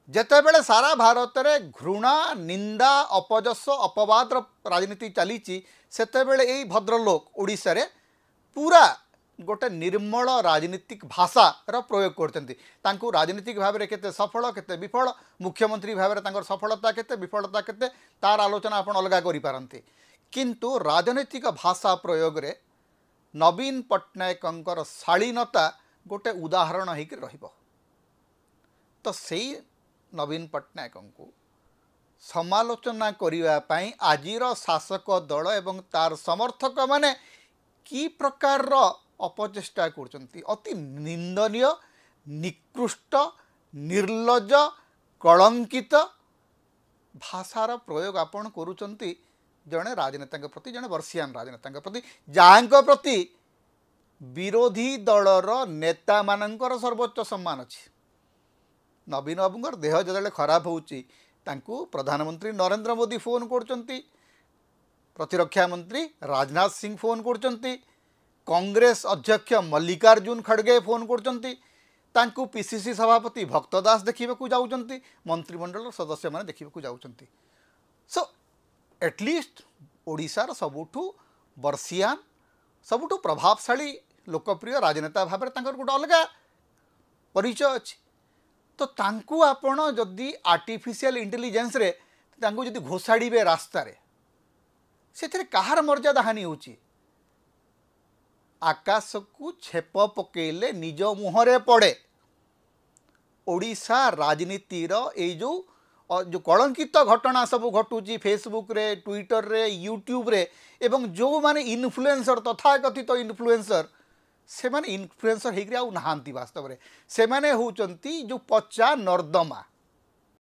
ଯେତେବେଳେ ସାରା ଭାରତରେ ଘୃଣା ନିନ୍ଦା ଅପଯଶ ଅପବାଦର ରାଜନୀତି ଚାଲିଛି ସେତେବେଳେ ଏଇ ଭଦ୍ରଲୋକ ଓଡ଼ିଶାରେ ପୁରା गोटे निर्मल राजनीतिक भाषार प्रयोग करते राजनीतिक भाव में केते सफल केते विफल मुख्यमंत्री भाव में सफलता केते विफलता केते तार आलोचना आप अलग करें किंतु राजनीतिक भाषा प्रयोग रे नवीन पट्टनायक शालीनता गोटे उदाहरण हो तो से नवीन पट्टनायक को समालोचना करने आजिर शासक दल एवं तार समर्थक माने कि प्रकार अपचेष्टा करती अति निंदनीय निकृष्ट निर्लज कलंकित भाषार प्रयोग आपण करुचंती जड़े राजनेता प्रति जड़े वर्षियान राजनेता प्रति जहाँ प्रति विरोधी दलर नेता मानकर सर्वोच्च सम्मान अच्छी नवीन बाबूर देह जो खराब होची प्रधानमंत्री नरेंद्र मोदी फोन करचंती प्रतिरक्षा मंत्री राजनाथ सिंह फोन करचंती कांग्रेस अध्यक्ष मल्लिकार्जुन खड़गे फोन करचंती पीसीसी सभापति भक्तदास देखा जाऊँच मंत्रिमंडल सदस्य मैंने देखा जाऊँच सो एटलिस्ट ओडिशार सबुठु वर्षियान सबुठु प्रभावशाली लोकप्रिय राजनेता भाव में गोटे अलग परिचय अच्छी तो तांकु आपण जदि आर्टिफिशियल इंटेलिजेंस रे तांकु जदि घोषाड़े रास्ता रे से कहार मर्यादा हानि होची आकाश को छेप पकेले निज मुहरे पड़े ओडिशा राजनीतिर जो कलंकित घटना सब घटुची फेसबुक रे ट्विटर रे यूट्यूब रे एवं जो माने इन्फ्लुएंसर तथाकथित इन्फ्लुएंसर से माने इन्फ्लुएंसर होकर आउ नहांती वास्तव में से माने होचंती जो पचा नर्दमा